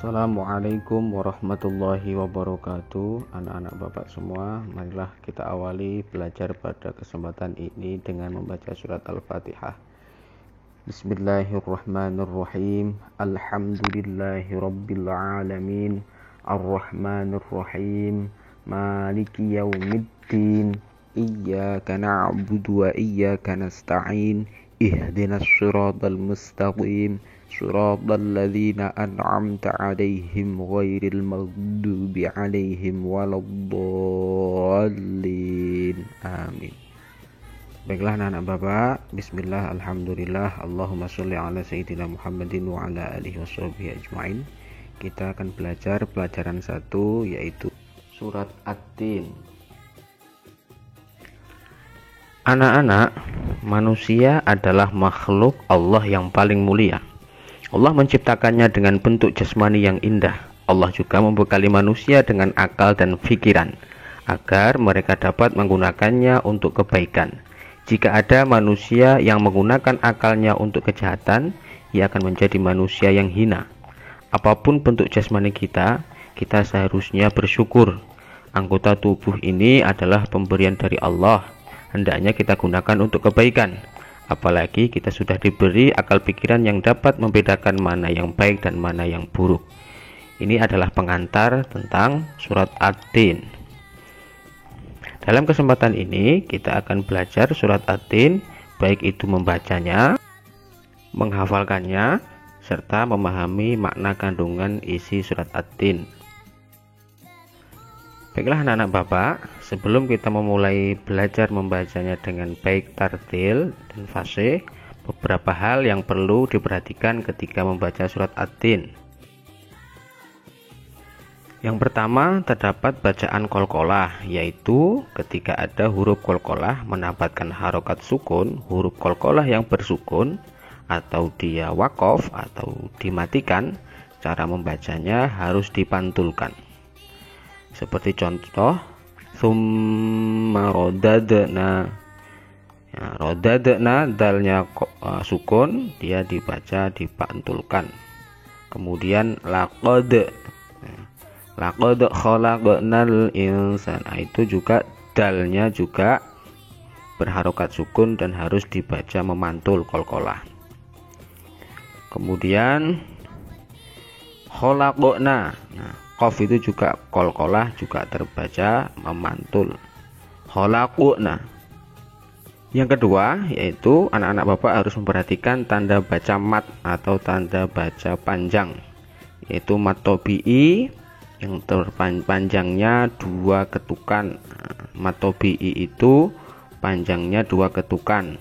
Assalamualaikum warahmatullahi wabarakatuh. Anak-anak bapak semua, marilah kita awali belajar pada kesempatan ini dengan membaca surat Al-Fatihah. Bismillahirrahmanirrahim. Alhamdulillahi rabbil alamin. Ar-Rahmanirrahim. Maliki yaumiddin. Iyyaka na'budu wa iyyaka nasta'in. Ihdinas siratal mustaqim. Suratal ladzina an'amta 'alaihim ghairil maghdubi 'alaihim waladdallin. Amin. Baiklah anak-anak bapak, bismillah, alhamdulillah, Allahumma sholli ala sayyidina Muhammadin wa ala alihi washabihi ajmain. Kita akan belajar pelajaran 1, yaitu surat At-Tin. Anak-anak, manusia adalah makhluk Allah yang paling mulia. Allah menciptakannya dengan bentuk jasmani yang indah. Allah juga membekali manusia dengan akal dan pikiran, agar mereka dapat menggunakannya untuk kebaikan. Jika ada manusia yang menggunakan akalnya untuk kejahatan, ia akan menjadi manusia yang hina. Apapun bentuk jasmani kita seharusnya bersyukur. Anggota tubuh ini adalah pemberian dari Allah. Hendaknya kita gunakan untuk kebaikan. Apalagi kita sudah diberi akal pikiran yang dapat membedakan mana yang baik dan mana yang buruk. Ini adalah pengantar tentang surat At-Tin. Dalam kesempatan ini kita akan belajar surat At-Tin, baik itu membacanya, menghafalkannya, serta memahami makna kandungan isi surat At-Tin. Baiklah anak-anak bapak, sebelum kita memulai belajar membacanya dengan baik tartil dan fasih, beberapa hal yang perlu diperhatikan ketika membaca surat At-Tin. Yang pertama, terdapat bacaan qalqalah, yaitu ketika ada huruf qalqalah mendapatkan harokat sukun, huruf qalqalah yang bersukun, atau dia waqaf atau dimatikan, cara membacanya harus dipantulkan. Seperti contoh, tsumma radadna. Ya, radadna, dalnya sukun, dia dibaca dipantulkan. Kemudian laqad khalaqnal insana, itu juga dalnya juga berharokat sukun dan harus dibaca memantul qalqalah. Kemudian khalaqna, qaf itu juga qalqalah, juga terbaca memantul. Khalaqna. Yang kedua, yaitu anak-anak bapak harus memperhatikan tanda baca mat atau tanda baca panjang, yaitu mat tabi'i yang terpanjangnya 2 ketukan. Mat tabi'i itu panjangnya 2 ketukan,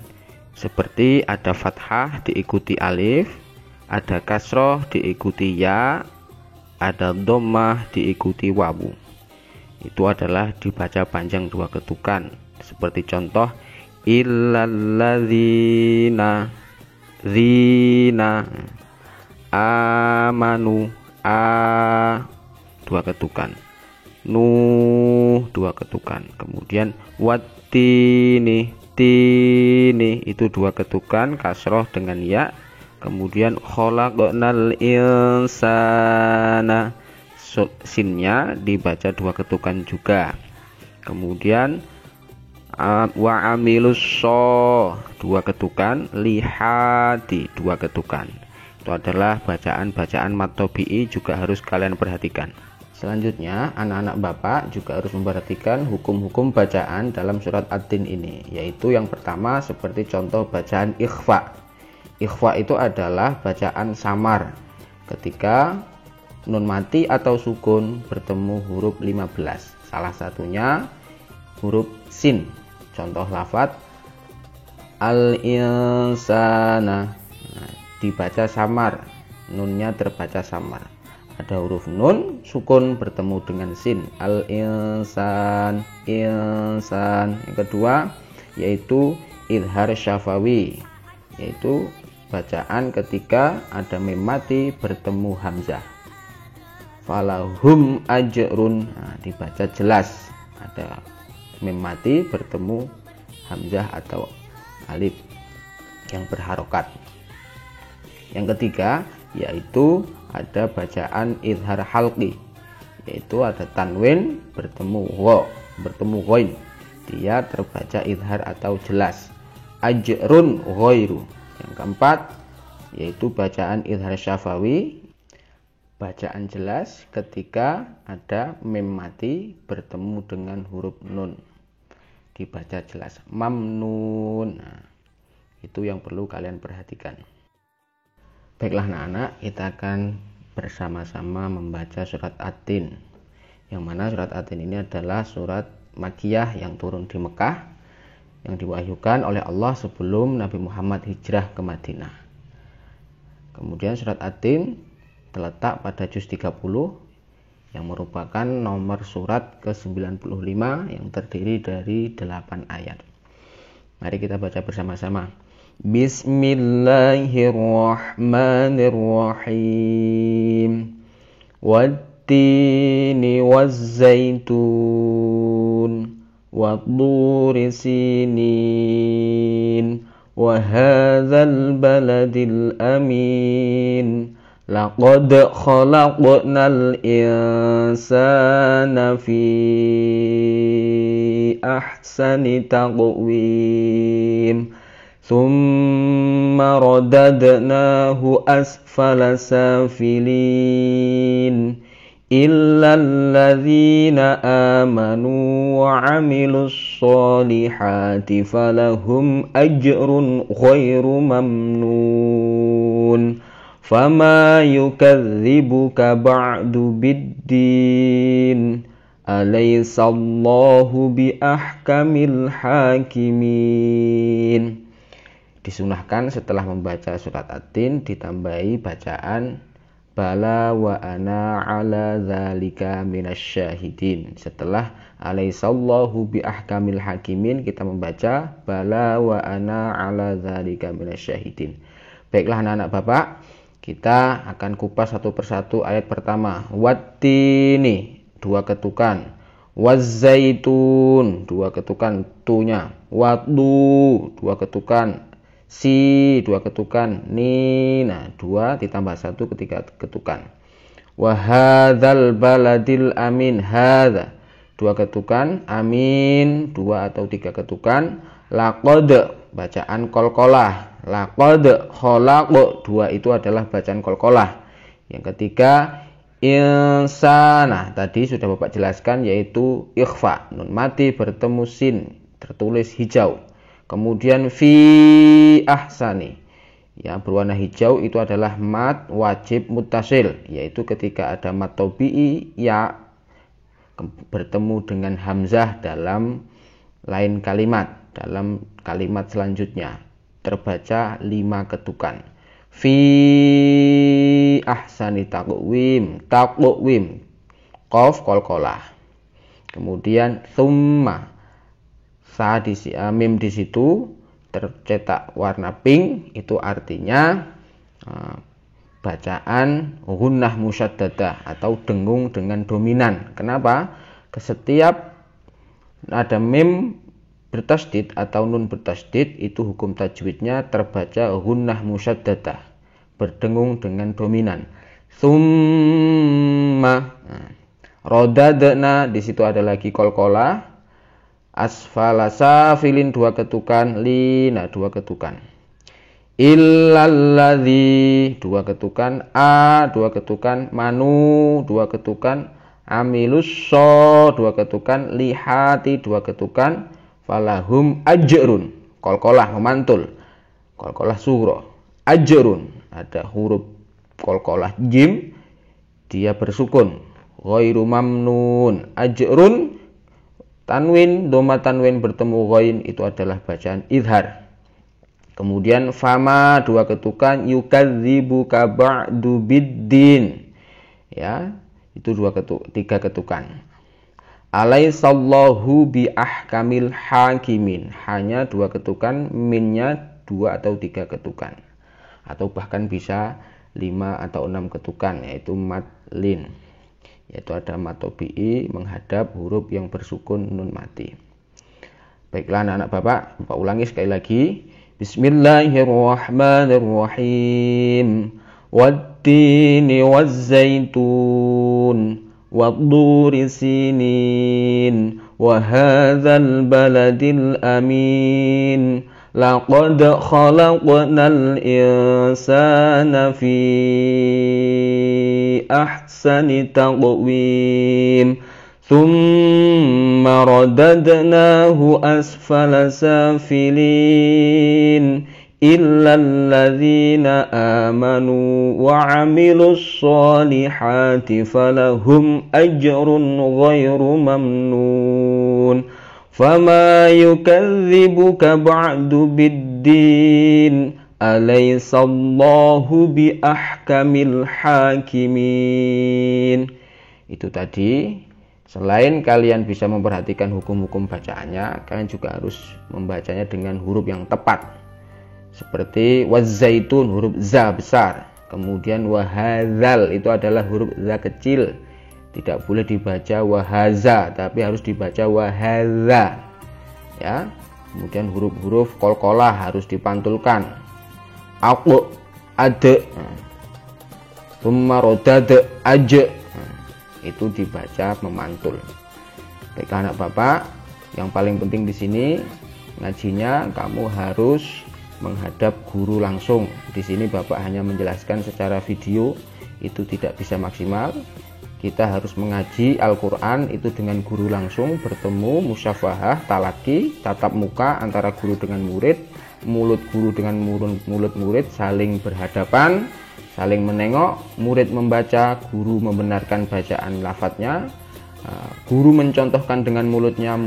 seperti ada fathah diikuti alif, ada kasroh diikuti ya, ada dhammah diikuti wawu. Itu adalah dibaca panjang 2 ketukan. Seperti contoh, illalladzina zina amanu, 2 ketukan, nu 2 ketukan. Kemudian wattini, tini itu 2 ketukan, kasroh dengan ya. Kemudian khalaqnal insana, sinnya dibaca 2 ketukan juga. Kemudian wa amilus 2 ketukan, lihati 2 ketukan. Itu adalah bacaan-bacaan mat tabi'i, juga harus kalian perhatikan. Selanjutnya, anak-anak bapak juga harus memperhatikan hukum-hukum bacaan dalam surat At-Tin ini, yaitu yang pertama seperti contoh bacaan ikhfa. Ikhfa itu adalah bacaan samar ketika nun mati atau sukun bertemu huruf 15. Salah satunya huruf sin. Contoh lafadz al-insana, dibaca samar, nunnya terbaca samar. Ada huruf nun sukun bertemu dengan sin, al-insan, insan. Yang kedua yaitu idhar syafawi, yaitu bacaan ketika ada mim mati bertemu hamzah. Falahum ajrun, dibaca jelas, ada mim mati bertemu hamzah atau alif yang berharokat. Yang ketiga yaitu ada bacaan idhar halqi, yaitu ada tanwin bertemu ghain, dia terbaca idhar atau jelas. Ajrun ghairu. Yang keempat yaitu bacaan idhar syafawi, bacaan jelas ketika ada mim mati bertemu dengan huruf nun, dibaca jelas. Mamnun. Nah, itu yang perlu kalian perhatikan. Baiklah anak-anak, kita akan bersama-sama membaca surat At-Tin, yang mana surat At-Tin ini adalah surat Makkiyah yang turun di Mekah, yang diwahyukan oleh Allah sebelum Nabi Muhammad hijrah ke Madinah. Kemudian surat At-Tin terletak pada juz 30 yang merupakan nomor surat ke-95 yang terdiri dari 8 ayat. Mari kita baca bersama-sama. Bismillahirrahmanirrahim. Wattini wazzaitun watturi sinin wa hadzal baladil amin. Laqad khalaqnal insana fi ahsani taqwim. Thumma radadnahu asfala safilin. Illa alladhina amanu wa 'amilus solihati falahum ajrun ghairu mamnun. Fama yukadzibuka ba'du biddin. Alaysallahu bi ahkamil hakimin. Disunahkan setelah membaca surat At-Tin ditambahi bacaan Bala wa ana ala dzalika minasyahidin. Setelah alaysallahu bi ahkamil hakimin kita membaca Bala wa ana ala dzalika minasyahidin. Baiklah anak-anak Bapak, kita akan kupas satu persatu ayat pertama. Wattini, 2 ketukan. Wazzaitun, 2 ketukan tunya. Waddu, 2 ketukan. Si, 2 ketukan. Ni, nah 2 ditambah 1 ketika ketukan. Wahadzal baladil amin. Hadza, 2 ketukan. Amin, 2 atau 3 ketukan. Laqad, bacaan qalqalah. Laqad khalaq, 2 itu adalah bacaan qalqalah. Yang ketiga insana, tadi sudah Bapak jelaskan, yaitu ikhfa, nun mati bertemu sin, tertulis hijau. Kemudian fi ahsani, yang berwarna hijau itu adalah mad wajib muttasil, yaitu ketika ada mad tabi'i ya bertemu dengan hamzah dalam lain kalimat, dalam kalimat selanjutnya terbaca 5 ketukan. Fi ahsani taqwim, qaf qalqalah. Kemudian thumma, mim di situ tercetak warna pink, itu artinya bacaan gunnah musyaddadah atau dengung dengan dominan. Kenapa? Setiap ada mim bertasdid atau nun bertasdid itu hukum tajwidnya terbaca gunnah musyaddadah, berdengung dengan dominan. Summa, rodadna, di situ ada lagi qalqalah. Asfala safilin, 2 ketukan. Lina, 2 ketukan. Illalladzi, 2 ketukan. A, 2 ketukan. Manu, 2 ketukan. Amilus so, 2 ketukan. Lihati, 2 ketukan. Falahum ajrun, qalqalah memantul, qalqalah sugro. Ajrun, ada huruf qalqalah jim, dia bersukun. Ghairu mamnun, ajrun tanwin, doma tanwin bertemu ghain, itu adalah bacaan idhar. Kemudian fama, 2 ketukan. Yukadzibuka ba'du biddin, ya, itu 3 ketukan. Alaysallahu bi ahkamil hakimin, hanya 2 ketukan, minnya 2 atau 3 ketukan, atau bahkan bisa 5 atau 6 ketukan, yaitu mad lin, yaitu ada mad tabi'i menghadap huruf yang bersukun nun mati. Baiklah anak-anak Bapak ulangi sekali lagi. Bismillahirrahmanirrahim. wattini wazzaitun watturi sinin wa hadzal baladil amin laqad khalaqnal insana fi ahsani taqwim thumma radadnahu asfala safilin illa alladzina amanu wa 'amilus solihati falahum ajrun ghairu mamnun fama yukadzibuka ba'du biddin alaysallahu bi ahkamil hakimin. Itu tadi, selain kalian bisa memperhatikan hukum-hukum bacaannya, kalian juga harus membacanya dengan huruf yang tepat. Seperti wazzaitun, huruf za besar. Kemudian wahadzal, itu adalah huruf za kecil. Tidak boleh dibaca wahaza, tapi harus dibaca wahadza. Ya. Kemudian huruf-huruf qalqalah harus dipantulkan. Aku ade. Tsumma radad aj. Itu dibaca memantul. Baik anak Bapak, yang paling penting di sini ngajinya kamu harus menghadap guru langsung. Di sini Bapak hanya menjelaskan secara video, itu tidak bisa maksimal. Kita harus mengaji Al-Quran itu dengan guru langsung, bertemu, musyafahah, talaki, tatap muka antara guru dengan murid, mulut guru dengan mulut murid, saling berhadapan, saling menengok, murid membaca, guru membenarkan bacaan lafadznya, guru mencontohkan dengan mulutnya,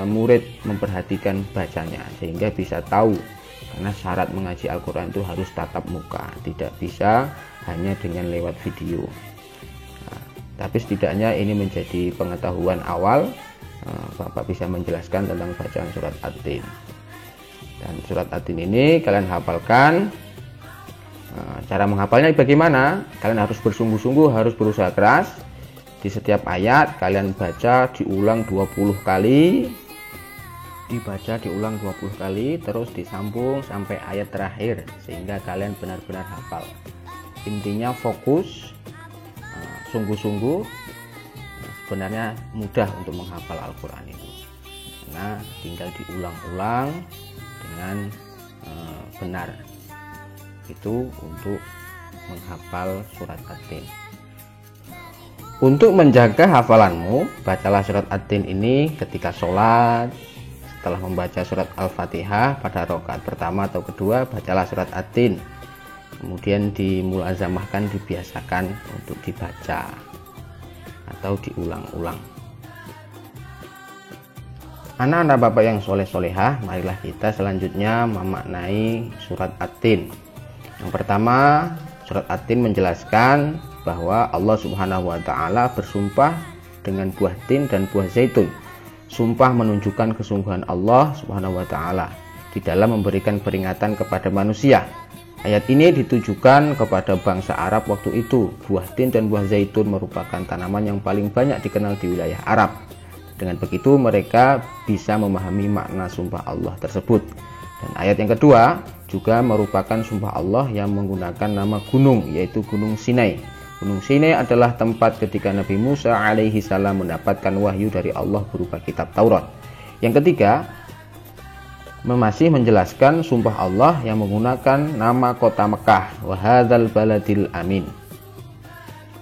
murid memperhatikan bacanya, sehingga bisa tahu. Karena syarat mengaji Al-Quran itu harus tatap muka, tidak bisa hanya dengan lewat video. Tapi setidaknya ini menjadi pengetahuan awal. Bapak bisa menjelaskan tentang bacaan surat At-Tin. Dan surat At-Tin ini kalian hafalkan. Cara menghafalnya bagaimana? Kalian harus bersungguh-sungguh, harus berusaha keras. Di setiap ayat kalian baca diulang 20 kali. Dibaca diulang 20 kali, terus disambung sampai ayat terakhir, sehingga kalian benar-benar hafal. Intinya fokus, sungguh-sungguh. Sebenarnya mudah untuk menghafal Al-Quran itu, karena tinggal diulang-ulang dengan benar. Itu untuk menghafal surat At-Tin. Untuk menjaga hafalanmu, bacalah surat At-Tin ini ketika sholat. Setelah membaca surat Al-Fatihah pada rakaat pertama atau kedua, bacalah surat At-Tin. Kemudian dimulazamahkan, dibiasakan untuk dibaca atau diulang-ulang. Anak-anak Bapak yang soleh-solehah, marilah kita selanjutnya memaknai surat At-Tin. Yang pertama, surat At-Tin menjelaskan bahwa Allah Subhanahu wa Ta'ala bersumpah dengan buah tin dan buah zaitun. Sumpah menunjukkan kesungguhan Allah Subhanahu wa Ta'ala di dalam memberikan peringatan kepada manusia. Ayat ini ditujukan kepada bangsa Arab waktu itu. Buah tin dan buah zaitun merupakan tanaman yang paling banyak dikenal di wilayah Arab. Dengan begitu mereka bisa memahami makna sumpah Allah tersebut. Dan ayat yang kedua juga merupakan sumpah Allah yang menggunakan nama gunung, yaitu Gunung Sinai. Gunung Sinai adalah tempat ketika Nabi Musa alaihi salam mendapatkan wahyu dari Allah berupa kitab Taurat. Yang ketiga, masih menjelaskan sumpah Allah yang menggunakan nama kota Mekah, wa hadzal baladil amin.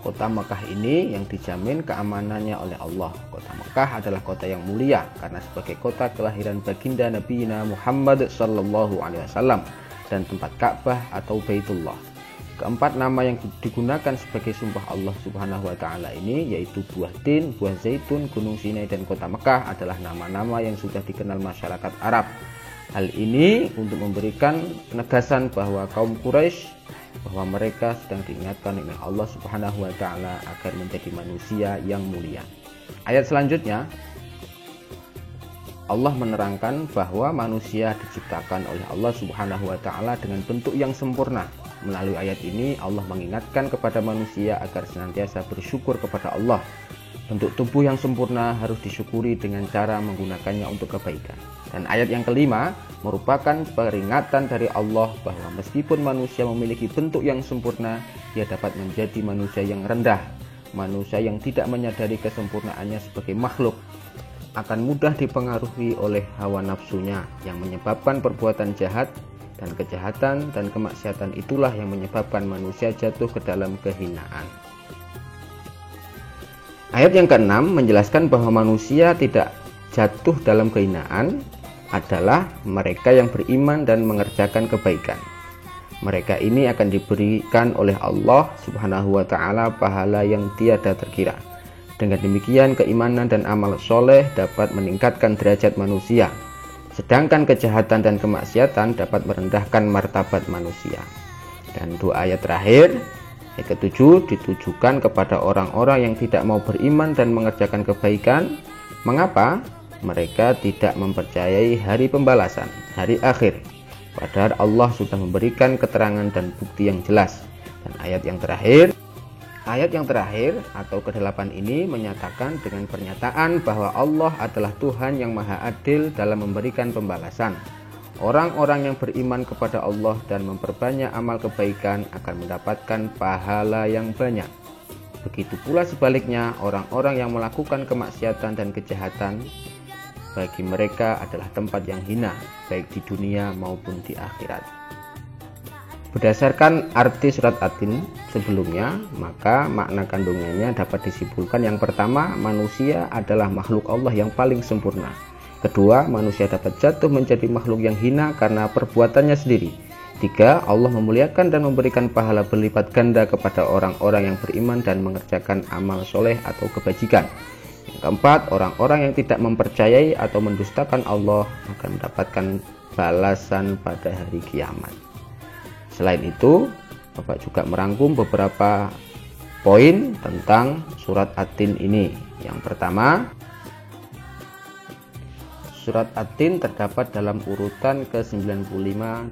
Kota Mekah ini yang dijamin keamanannya oleh Allah. Kota Mekah adalah kota yang mulia karena sebagai kota kelahiran baginda Nabi Muhammad sallallahu alaihi wasallam dan tempat Ka'bah atau Baitullah. Keempat nama yang digunakan sebagai sumpah Allah Subhanahu wa Ta'ala ini, yaitu buah tin, buah zaitun, Gunung Sinai, dan kota Mekah, adalah nama-nama yang sudah dikenal masyarakat Arab. Hal ini untuk memberikan penegasan bahwa kaum Quraisy, bahwa mereka sedang diingatkan oleh Allah Subhanahu wa Ta'ala agar menjadi manusia yang mulia. Ayat selanjutnya, Allah menerangkan bahwa manusia diciptakan oleh Allah Subhanahu wa Ta'ala dengan bentuk yang sempurna. Melalui ayat ini Allah mengingatkan kepada manusia agar senantiasa bersyukur kepada Allah. Bentuk tubuh yang sempurna harus disyukuri dengan cara menggunakannya untuk kebaikan. Dan ayat yang kelima merupakan peringatan dari Allah bahwa meskipun manusia memiliki bentuk yang sempurna, dia dapat menjadi manusia yang rendah, manusia yang tidak menyadari kesempurnaannya sebagai makhluk, akan mudah dipengaruhi oleh hawa nafsunya yang menyebabkan perbuatan jahat, dan kejahatan dan kemaksiatan itulah yang menyebabkan manusia jatuh ke dalam kehinaan. Ayat yang keenam menjelaskan bahwa manusia tidak jatuh dalam kehinaan adalah mereka yang beriman dan mengerjakan kebaikan. Mereka ini akan diberikan oleh Allah Subhanahu wa Ta'ala pahala yang tiada terkira. Dengan demikian, keimanan dan amal soleh dapat meningkatkan derajat manusia, sedangkan kejahatan dan kemaksiatan dapat merendahkan martabat manusia. Dan dua ayat terakhir, ayat ke-7, ditujukan kepada orang-orang yang tidak mau beriman dan mengerjakan kebaikan. Mengapa? Mereka tidak mempercayai hari pembalasan, hari akhir. Padahal Allah sudah memberikan keterangan dan bukti yang jelas. Dan ayat yang terakhir atau ke-8 ini menyatakan dengan pernyataan bahwa Allah adalah Tuhan yang maha adil dalam memberikan pembalasan. Orang-orang yang beriman kepada Allah dan memperbanyak amal kebaikan akan mendapatkan pahala yang banyak. Begitu pula sebaliknya, orang-orang yang melakukan kemaksiatan dan kejahatan, bagi mereka adalah tempat yang hina, baik di dunia maupun di akhirat. Berdasarkan arti surat At-Tin sebelumnya, maka makna kandungannya dapat disimpulkan: yang pertama, manusia adalah makhluk Allah yang paling sempurna. Kedua, manusia dapat jatuh menjadi makhluk yang hina karena perbuatannya sendiri. Tiga, Allah memuliakan dan memberikan pahala berlipat ganda kepada orang-orang yang beriman dan mengerjakan amal soleh atau kebajikan. Yang keempat, orang-orang yang tidak mempercayai atau mendustakan Allah akan mendapatkan balasan pada hari kiamat. Selain itu, Bapak juga merangkum beberapa poin tentang surat At-Tin ini. Yang pertama, surat At-Tin terdapat dalam urutan ke-95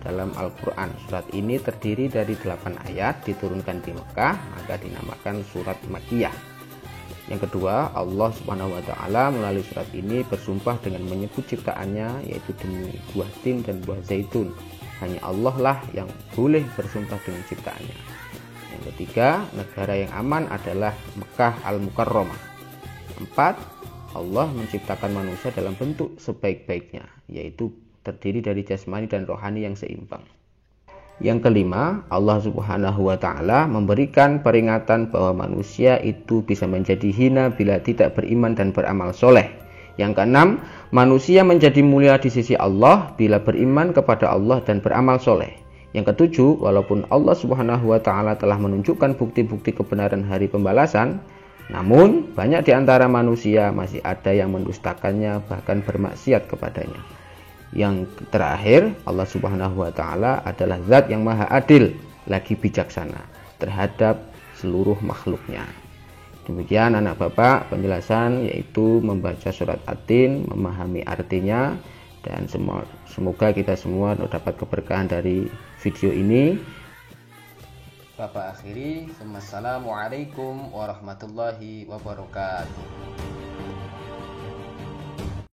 dalam Al-Quran. Surat ini terdiri dari 8 ayat, diturunkan di Mekah, maka dinamakan surat Makkiyah. Yang kedua, Allah Subhanahu wa Ta'ala melalui surat ini bersumpah dengan menyebut ciptaannya, yaitu demi buah tin dan buah zaitun. Hanya Allah lah yang boleh bersumpah dengan ciptaannya. Yang ketiga, negara yang aman adalah Mekah Al-Mukarramah. 4. Allah menciptakan manusia dalam bentuk sebaik-baiknya, yaitu terdiri dari jasmani dan rohani yang seimbang. Yang kelima, Allah Subhanahu wa Ta'ala memberikan peringatan bahwa manusia itu bisa menjadi hina bila tidak beriman dan beramal soleh. Yang keenam, manusia menjadi mulia di sisi Allah bila beriman kepada Allah dan beramal soleh. Yang ketujuh, walaupun Allah Subhanahu wa Ta'ala telah menunjukkan bukti-bukti kebenaran hari pembalasan, namun banyak di antara manusia masih ada yang mendustakannya, bahkan bermaksiat kepadanya. Yang terakhir, Allah Subhanahu wa Ta'ala adalah zat yang maha adil lagi bijaksana terhadap seluruh makhluknya. Demikian anak bapak penjelasan, yaitu membaca surat At-Tin, memahami artinya, dan semoga kita semua dapat keberkahan dari video ini. Bapak akhiri, Assalamualaikum warahmatullahi wabarakatuh.